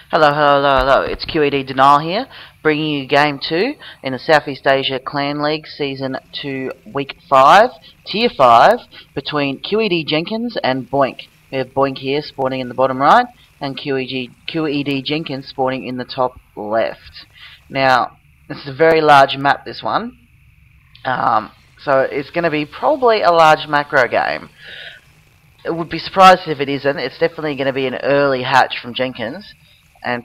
Hello, hello, hello, hello. It's QED Denial here, bringing you Game 2 in the Southeast Asia Clan League Season 2, Week 5, Tier 5, between QEDJenkins and bonik. We have bonik here spawning in the bottom right, and QEDJenkins spawning in the top left. Now, this is a very large map, this one. So it's going to be probably a large macro game. I would be surprised if it isn't. It's definitely going to be an early hatch from Jenkins, and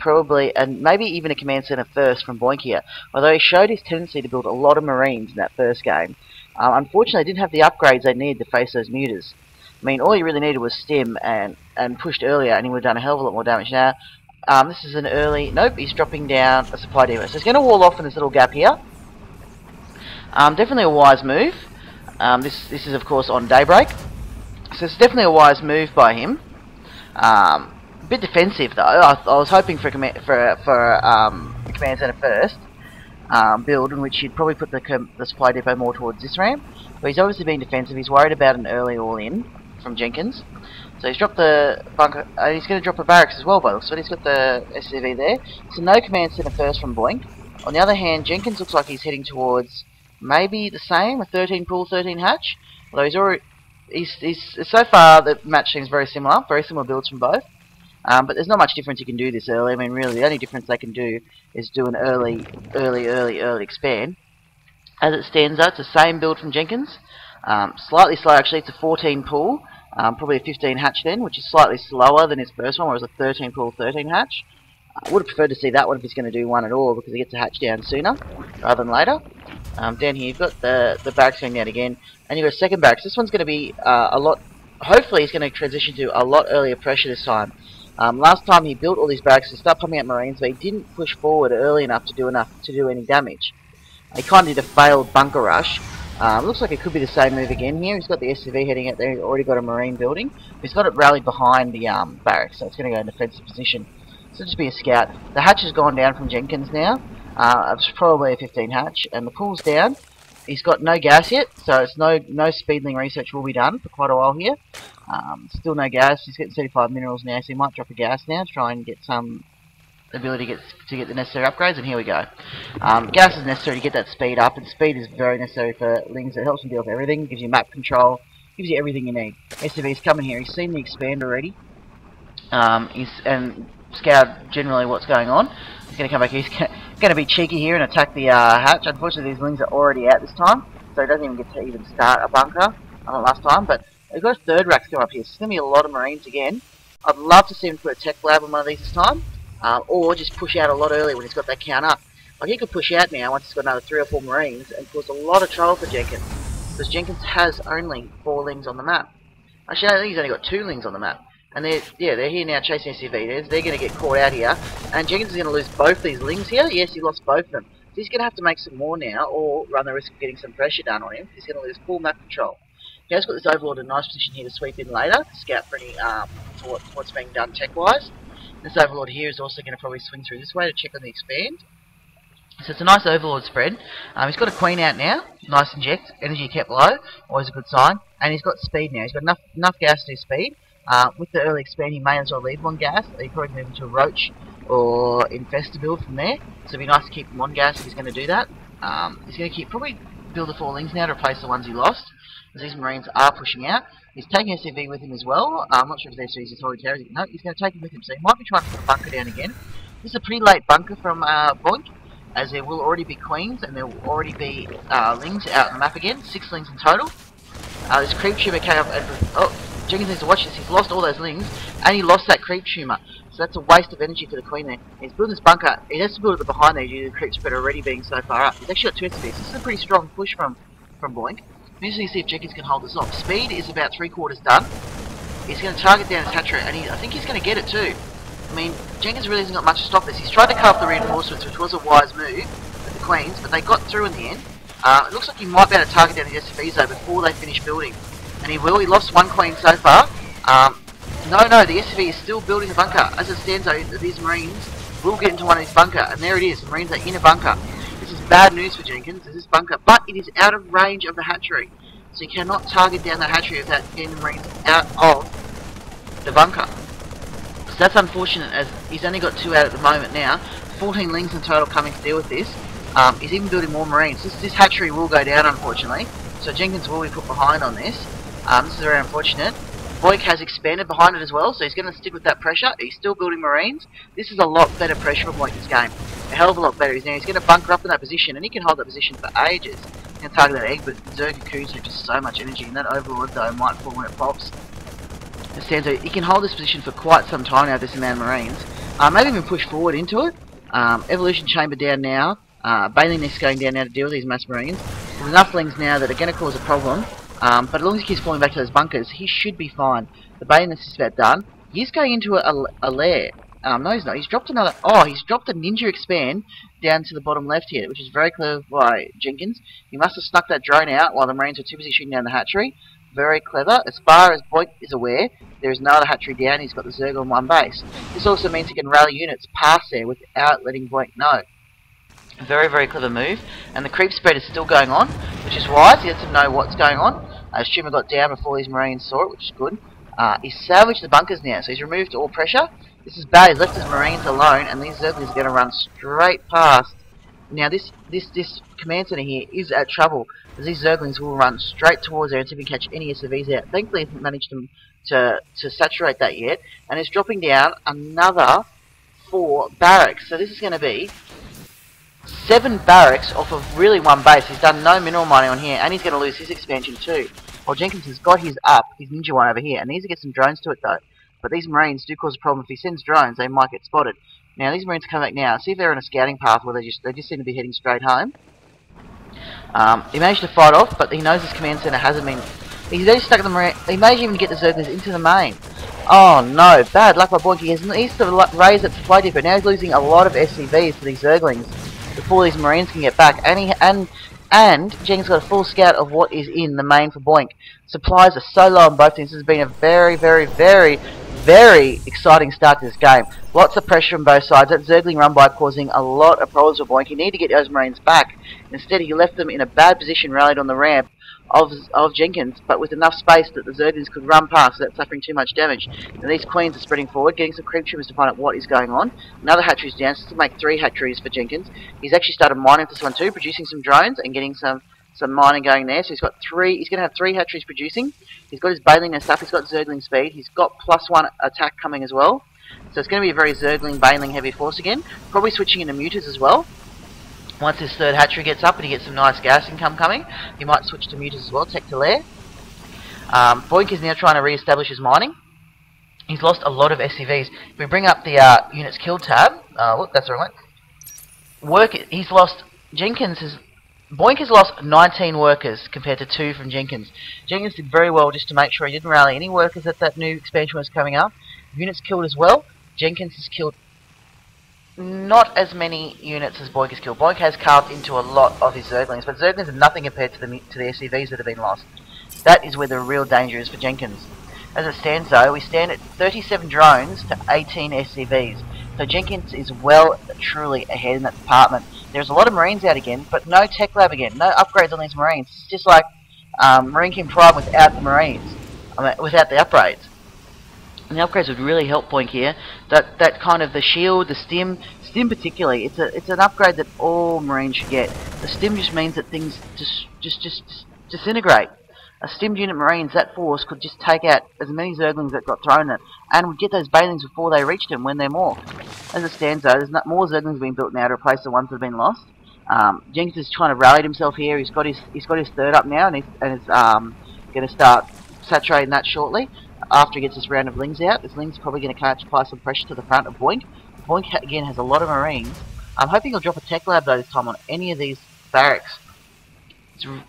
maybe even a command center first from bonik here. Although he showed his tendency to build a lot of marines in that first game. Unfortunately, didn't have the upgrades they needed to face those mutas. I mean, all he really needed was stim and pushed earlier, and he would have done a hell of a lot more damage. Now, this is an early. Nope, he's dropping down a supply depot, so he's going to wall off in this little gap here. Definitely a wise move. This is of course on daybreak. So it's definitely a wise move by him. A bit defensive though. I was hoping for a command center first build, in which he'd probably put the supply depot more towards this ramp. But he's obviously being defensive. He's worried about an early all-in from Jenkins. So he's dropped the bunker. He's going to drop a barracks as well, by the looks of it. He's got the SCV there. So no command center first from bonik. On the other hand, Jenkins looks like he's heading towards maybe the same, a 13 pool, 13 hatch. Although he's already. So far the match seems very similar builds from both. But there's not much difference you can do this early. I mean, really, the only difference they can do is do an early expand. As it stands out, it's the same build from Jenkins. Slightly slow actually. It's a 14 pool, probably a 15 hatch then, which is slightly slower than his first one, where it was a 13 pool, 13 hatch. I would have preferred to see that one if he's going to do one at all, because he gets a hatch down sooner rather than later. Down here you've got the barracks going down again, and you've got a second barracks. This one's going to be a lot. Hopefully he's going to transition to a lot earlier pressure this time. Last time he built all these barracks to start pumping out marines, but he didn't push forward early enough to do any damage. He kind of did a failed bunker rush. Looks like it could be the same move again here. He's got the SCV heading out there. He's already got a marine building. He's got it rallied behind the barracks, so it's going to go in defensive position. So just be a scout. The hatch has gone down from Jenkins now. It's probably a 15 hatch, and the pool's down. He's got no gas yet, so it's no speedling research will be done for quite a while here. Still no gas. He's getting 35 minerals now, so he might drop a gas now to try and get some ability to get the necessary upgrades. And here we go. Gas is necessary to get that speed up, and speed is very necessary for Lings. It helps him deal with everything. Gives you map control. Gives you everything you need. SCV's coming here. He's seen the expand already. And scout generally what's going on. He's going to come back here. He's going to be cheeky here and attack the hatch. Unfortunately, these Lings are already out this time, so he doesn't even get to even start a bunker, unlike last time. But we've got a third rack come up here, so it's going to be a lot of marines again. I'd love to see him put a tech lab on one of these this time, or just push out a lot earlier when he's got that count up. Like, he could push out now once he's got another 3 or 4 marines and cause a lot of trouble for Jenkins, because Jenkins has only 4 Lings on the map. Actually, I think he's only got 2 Lings on the map. And they're here now chasing SCV. They're going to get caught out here. And Jenkins is going to lose both these Lings here. Yes, he lost both of them. So he's going to have to make some more now, or run the risk of getting some pressure done on him. He's going to lose full map control. He has got this Overlord in a nice position here to sweep in later, to scout for any what's being done tech-wise. This Overlord here is also going to probably swing through this way to check on the expand. So it's a nice Overlord spread. He's got a Queen out now. Nice inject. Energy kept low. Always a good sign. And he's got speed now. He's got enough gas to do speed. With the early expand, he may as well leave on gas. He probably move into a Roach or Infesta build from there. So it'd be nice to keep him on gas if he's going to do that. He's going to probably build the 4 Lings now to replace the ones he lost, as these marines are pushing out. He's taking SCV with him as well. I'm not sure if there's his authority. No, he's going to take him with him. So he might be trying to put a bunker down again. This is a pretty late bunker from bonik, as there will already be Queens and there will already be Lings out on the map again. 6 Lings in total. This creep tumor came up and Jenkins needs to watch this. He's lost all those Lings, and he lost that creep tumor. So that's a waste of energy for the Queen there. He's building this bunker. He has to build it behind there due to the creep spread already being so far up. He's actually got 2 SCVs. This is a pretty strong push from bonik. Interesting to see if Jenkins can hold this off. Speed is about 3/4 done. He's going to target down his hatchery, and I think he's going to get it too. I mean, Jenkins really hasn't got much to stop this. He's tried to cut off the reinforcements, which was a wise move with the Queens, but they got through in the end. It looks like he might be able to target down his SCVs though before they finish building. And he will. He lost 1 Queen so far. No, the SCV is still building the bunker. As it stands though, these marines will get into one of these bunker, and there it is. The marines are in a bunker. This is bad news for Jenkins, this bunker, but it is out of range of the hatchery. So you cannot target down the hatchery without getting the marines out of the bunker. that's unfortunate, as he's only got 2 out at the moment now. 14 lings in total coming to deal with this. He's even building more marines. This hatchery will go down, unfortunately. So Jenkins will be put behind on this. This is very unfortunate. Boink has expanded behind it as well, so he's going to stick with that pressure. He's still building marines. This is a lot better pressure for Boink this game. A hell of a lot better. He's going to bunker up in that position, and he can hold that position for ages. He's going to target that egg, but Zerg have just so much energy, and that overlord though might fall when it pops. So he can hold this position for quite some time now, this amount of marines. Maybe even push forward into it. Evolution chamber down now. Baling nest going down now to deal with these mass marines. There's enough lings now that are going to cause a problem. But as long as he keeps falling back to those bunkers, he should be fine. The baling nest is about done. He's going into a lair. No, he's not. He's dropped another. Oh, he's dropped a ninja expand down to the bottom left here, which is very clever by Jenkins. He must have snuck that drone out while the marines were too busy shooting down the hatchery. Very clever. As far as Boink is aware, there is no other hatchery down. He's got the Zerg on one base. This also means he can rally units past there without letting Boink know. Very, very clever move. And the creep spread is still going on, which is wise. He lets him know what's going on. Streamer got down before these marines saw it, which is good. He's salvaged the bunkers now, so he's removed all pressure. This is bad. He's left his marines alone, and these Zerglings are going to run straight past. Now, this command center here is at trouble, as these Zerglings will run straight towards there and see if he can catch any SCVs out. Thankfully, he hasn't managed to saturate that yet, and it's dropping down another 4 barracks. So this is going to be 7 barracks off of really one base. He's done no mineral mining on here, and he's going to lose his expansion too. While Jenkins has got his ninja one over here, and needs to get some drones to it though. But these marines do cause a problem. If he sends drones, they might get spotted. Now these marines come back now. See if they're on a scouting path where they just seem to be heading straight home. He managed to fight off, but he knows his command center hasn't been. He's already stuck in the marine. He managed even get the Zerglings into the main. Oh no, bad luck by Boink. He needs to raise that supply depot. Now he's losing a lot of SCVs to these Zerglings before these marines can get back. And Jenkins got a full scout of what is in the main for Boink. Supplies are so low on both teams. This has been a very, very, very, very exciting start to this game. Lots of pressure on both sides. That Zergling run by causing a lot of problems for Boink. He needed to get those marines back. Instead, he left them in a bad position, rallied on the ramp of Jenkins, but with enough space that the Zerglings could run past without suffering too much damage. And these queens are spreading forward, getting some creep trimmers to find out what is going on. Another hatchery's down, so to make 3 hatcheries for Jenkins. He's actually started mining for this one too, producing some drones and getting some mining going there. So he's got 3. He's going to have 3 hatcheries producing. He's got his baling and stuff. He's got Zergling speed. He's got +1 attack coming as well. So it's going to be a very Zergling, baling heavy force again. Probably switching into muters as well. Once his 3rd hatchery gets up and he gets some nice gas income coming, he might switch to muters as well, tech to lair. Boink is now trying to re-establish his mining. He's lost a lot of SCVs. If we bring up the units killed tab, look, that's the wrong one. Boink has lost 19 workers compared to 2 from Jenkins. Jenkins did very well just to make sure he didn't rally any workers that new expansion was coming up. Units killed as well. Jenkins has killed not as many units as Boink has killed. Boink has carved into a lot of his Zerglings, but Zerglings are nothing compared to the SCVs that have been lost. That is where the real danger is for Jenkins. As it stands though, we stand at 37 drones to 18 SCVs. So Jenkins is well truly ahead in that department. There's a lot of marines out again, but no tech lab again. No upgrades on these marines. It's just like Marine King Prime without the marines. Without the upgrades. And the upgrades would really help Boink here. That kind of the shield, the stim particularly. It's an upgrade that all marines should get. The stim just means that things just disintegrate. A stimmed unit marines, that force could just take out as many Zerglings that got thrown at, and would get those balings before they reached him when they're morphed. As it stands though, there's more Zerglings being built now to replace the ones that have been lost. Jenkins is trying to rally himself here. He's got his 3rd up now, and he's going to start saturating that shortly. After he gets this round of lings out, this ling's probably going to apply some pressure to the front of Boink. Boink again has a lot of marines. I'm hoping he'll drop a tech lab though this time on any of these barracks.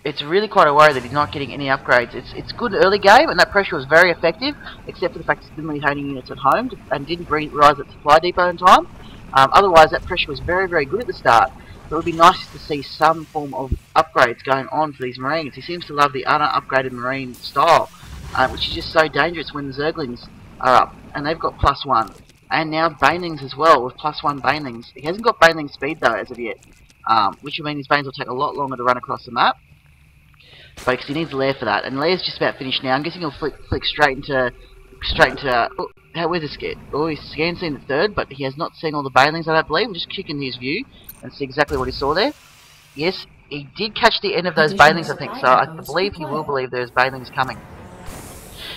It's really quite a worry that he's not getting any upgrades. It's good early game, and that pressure was very effective, except for the fact he's been holding units at home and didn't rise at supply depot in time. Otherwise, that pressure was very, very good at the start. So it would be nice to see some form of upgrades going on for these marines. He seems to love the upgraded marine style, which is just so dangerous when the Zerglings are up, and they've got +1. And now Banelings as well, with +1 Banelings. He hasn't got Baneling speed though, as of yet. Which will mean his Banes will take a lot longer to run across the map. Because he needs Lair for that, and Lair's just about finished now. I'm guessing he'll flick straight into where's the scan? Oh, he's seen the third, but he has not seen all the banelings, I don't believe. I'm just kicking his view and see exactly what he saw there. Yes, he did catch the end of those banelings, I think, so I believe he will believe there's banelings coming.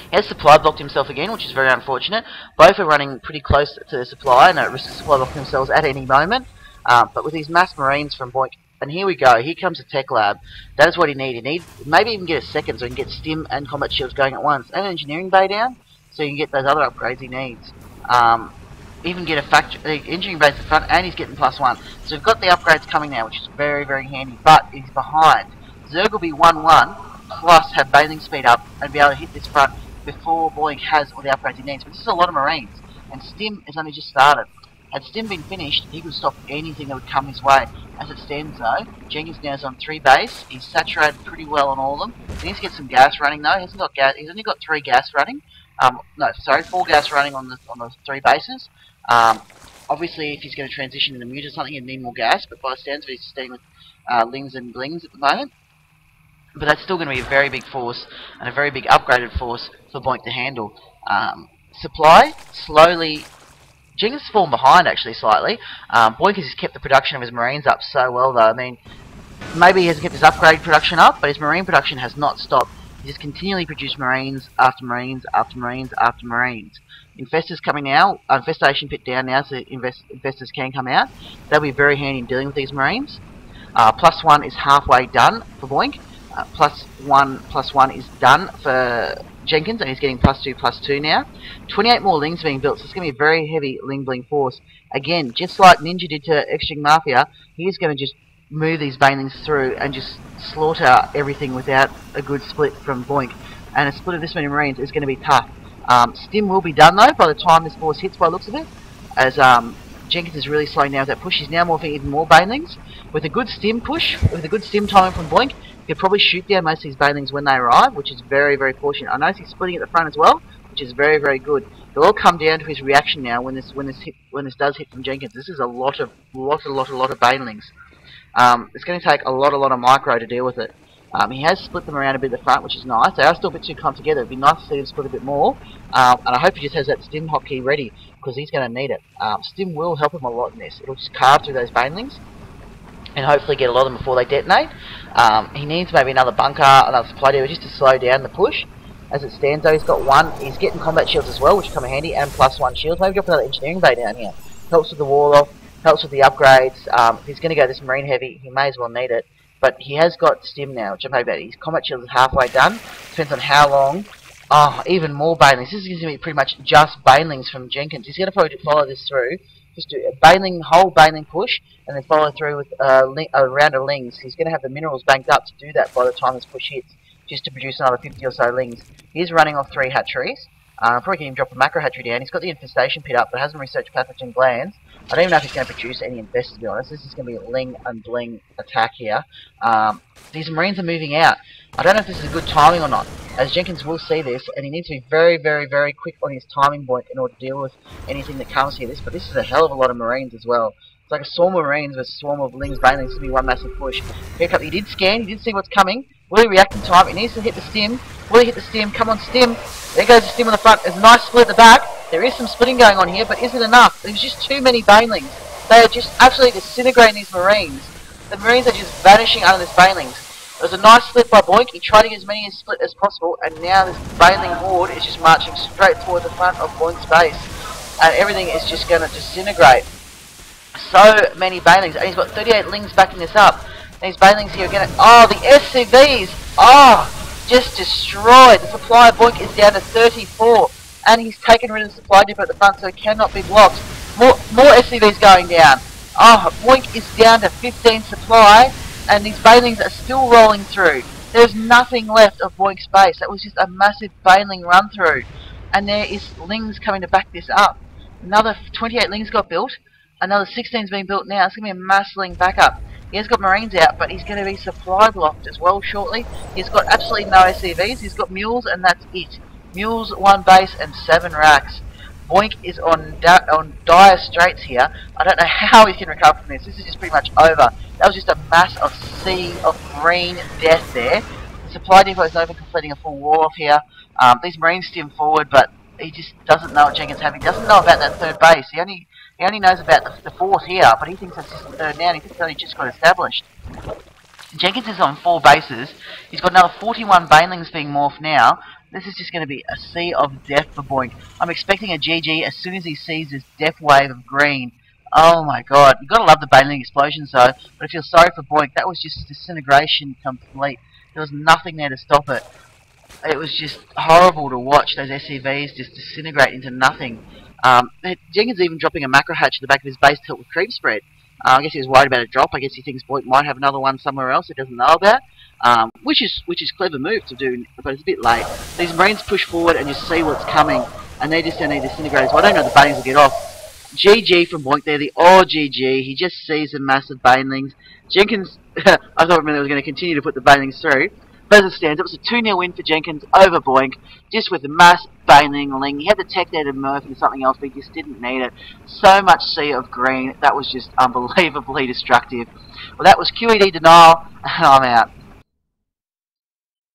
He has supply blocked himself again, which is very unfortunate. Both are running pretty close to the supply and at risk of supply blocking themselves at any moment. But with these mass marines from Boink, and here we go, here comes the tech lab. That is what he needs. He needs maybe even get a second so he can get stim and combat shields going at once. And an engineering bay down, so you can get those other upgrades he needs. Even get a factory engineering base at the front, and he's getting +1. So we've got the upgrades coming now, which is very, very handy. But he's behind. Zerg will be 1-1, plus have bathing speed up and be able to hit this front before Boink has all the upgrades he needs. But this is a lot of marines, and Stim has only just started. Had Stim been finished, he could stop anything that would come his way. As it stands though, Jenkins now is on 3 base. He's saturated pretty well on all of them. He needs to get some gas running though. He hasn't got gas. He's only got 3 gas running. No, sorry, 4 gas running on the 3 bases. Obviously, if he's going to transition into mute or something, he'd need more gas. But by the stands of it, he's staying with lings and blings at the moment. But that's still going to be a very big force and a very big upgraded force for Boink to handle. Supply slowly. Jenkins has fallen behind actually slightly. Boink has kept the production of his marines up so well though. I mean, maybe he hasn't kept his upgrade production up, but his marine production has not stopped. He just continually produced marines after marines after marines after marines. Infestors coming now. Infestation pit down now, so infestors can come out. That'll be very handy in dealing with these marines. +1 is halfway done for Boink. +1 is done for Jenkins, and he's getting +2 now. 28 more lings being built, so it's going to be a very heavy ling bling force. Again, just like Ninja did to Extreme Mafia, he's going to just move these banelings through and just slaughter everything without a good split from Boink. And a split of this many marines is going to be tough. Stim will be done though by the time this force hits, by the looks of it, as Jenkins is really slowing down with that push. He's now morphing even more banelings. With a good stim push, with a good stim timing from Boink, he could probably shoot down most of these banelings when they arrive, which is very, very fortunate. I notice he's splitting at the front as well, which is very, very good. It'll all come down to his reaction now when this does hit from Jenkins. This is a lot of banelings. It's going to take a lot of micro to deal with it. He has split them around a bit at the front, which is nice. They are still a bit too clumped together. It'd be nice to see them split a bit more. And I hope he just has that stim hotkey ready, because he's going to need it. Stim will help him a lot in this. It'll just carve through those banelings and hopefully get a lot of them before they detonate. He needs maybe another bunker, another supply depot, just to slow down the push. As it stands though, he's got 1. He's getting combat shields as well, which come in handy, and +1 shields. Maybe drop another engineering bay down here. Helps with the wall off, helps with the upgrades. If he's going to go this marine heavy, he may as well need it. But he has got stim now, which I'm happy about. His combat shield is halfway done. Depends on how long. Oh, even more banelings. This is going to be pretty much just banelings from Jenkins. He's going to probably follow this through. Just do a whole baneling push, and then follow through with a round of lings. He's going to have the minerals banked up to do that by the time this push hits, just to produce another 50 or so lings. He's running off 3 hatcheries. Probably can even drop a macro hatchery down. He's got the infestation pit up, but hasn't researched pathogen glands. I don't even know if he's going to produce any infestors, to be honest. This is going to be a ling and bling attack here. These marines are moving out. I don't know if this is good timing or not, as Jenkins will see this, and he needs to be very, very, very quick on his timing point in order to deal with anything that comes here. But this is a hell of a lot of marines as well. It's like a swarm of marines with a swarm of lings, banelings. It's going to be one massive push. He did scan, he did see what's coming. Will he react in time? He needs to hit the stim. Will he hit the stim? Come on, stim. There goes the stim on the front. There's a nice split at the back. There is some splitting going on here, but is it enough? There's just too many banelings. They are just absolutely disintegrating these marines. The marines are just vanishing under this banelings. There was a nice split by Boink. He tried to get as many split as possible, and now this baneling horde is just marching straight toward the front of Boink's base. And everything is just going to disintegrate. So many banelings. And he's got 38 lings backing this up. And these banelings here are going to... Oh, the SCVs! Oh, just destroyed. The supply of Boink is down to 34. And he's taken rid of the supply depot at the front, so it cannot be blocked. More SCVs going down. Oh, Boink is down to 15 supply, and these banelings are still rolling through. There's nothing left of Boink's base. That was just a massive baneling run through. And there is lings coming to back this up. Another 28 lings got built. Another 16's being built now. It's going to be a mass ling backup. He has got marines out, but he's going to be supply blocked as well shortly. He's got absolutely no SCVs. He's got mules, and that's it. Mules, 1 base, and 7 racks. Boink is on dire straits here. I don't know how he can recover from this. This is just pretty much over. That was just a mass of sea of green death there. The supply depot is over, completing a full war off here. These marines stim forward, but he just doesn't know what Jenkins having. He doesn't know about that third base. He only knows about the fourth here, but he thinks that's just the third now. And he thinks it's only just got established. Jenkins is on 4 bases. He's got another 41 banelings being morphed now. This is just going to be a sea of death for Boink. I'm expecting a GG as soon as he sees this death wave of green. Oh my god. You've got to love the baneling explosions though. But I feel sorry for Boink. That was just disintegration complete. There was nothing there to stop it. It was just horrible to watch those SCVs just disintegrate into nothing. Jenkins even dropping a macro hatch at the back of his base to help with creep spread. I guess he was worried about a drop. I guess he thinks Boink might have another one somewhere else he doesn't know about. Which is clever move to do, but it's a bit late. These Marines push forward and you see what's coming, and they're just going to disintegrate. So I don't know if the banelings will get off. GG from Boink there, the all GG. He just sees the massive banelings. Jenkins, I thought maybe they was going to continue to put the banelings through. But as it stands, it was a 2-0 win for Jenkins over Boink, just with the mass baneling. He had the tech there to Murph into something else, but he just didn't need it. So much sea of green, that was just unbelievably destructive. Well, that was QED Denial, and I'm out.